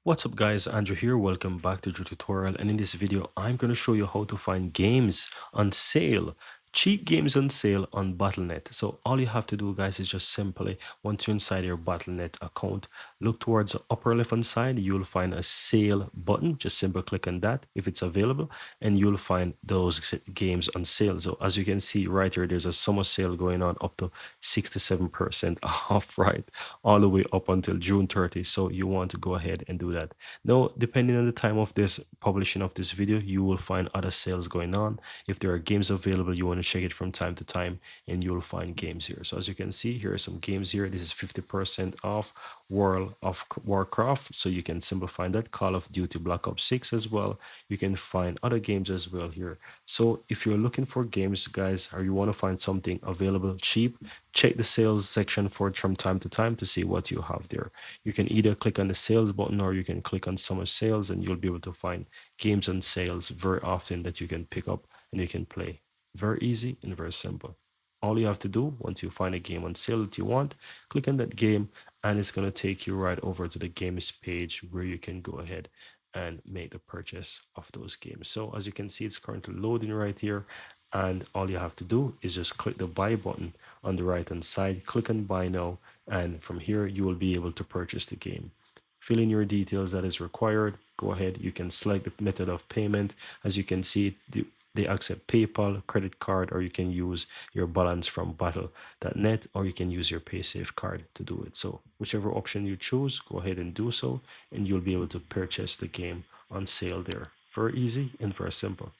What's up guys, Andrew here, welcome back to the tutorial, and in this video I'm going to show you how to find games on sale, cheap games on sale on Battle.net. So all you have to do guys is just simply, once you're inside your Battle.net account, look towards the upper left hand side, you'll find a sale button, just simply click on that if it's available, and you'll find those games on sale. So as you can see right here, there's a summer sale going on up to 67% off, right? All the way up until June 30. So you want to go ahead and do that. Now, depending on the time of this publishing of this video, you will find other sales going on. If there are games available, you want to check it from time to time and you'll find games here. So as you can see, here are some games here. This is 50% off World of Warcraft. So you can simply find that. Call of Duty Black Ops 6 as well. You can find other games as well here. So if you're looking for games, guys, or you want to find something available cheap, check the sales section for it from time to time to see what you have there. You can either click on the sales button or you can click on summer sales and you'll be able to find games on sales very often that you can pick up and you can play. Very easy and very simple. All you have to do once you find a game on sale that you want, click on that game and it's going to take you right over to the games page where you can go ahead and make the purchase of those games. So as you can see, it's currently loading right here, and all you have to do is just click the buy button on the right hand side, click on buy now, and from here you will be able to purchase the game. Fill in your details that is required, go ahead, you can select the method of payment. As you can see, they accept PayPal, credit card, or you can use your balance from battle.net, or you can use your paysafe card to do it. So whichever option you choose, go ahead and do so and you'll be able to purchase the game on sale there. Very easy and very simple.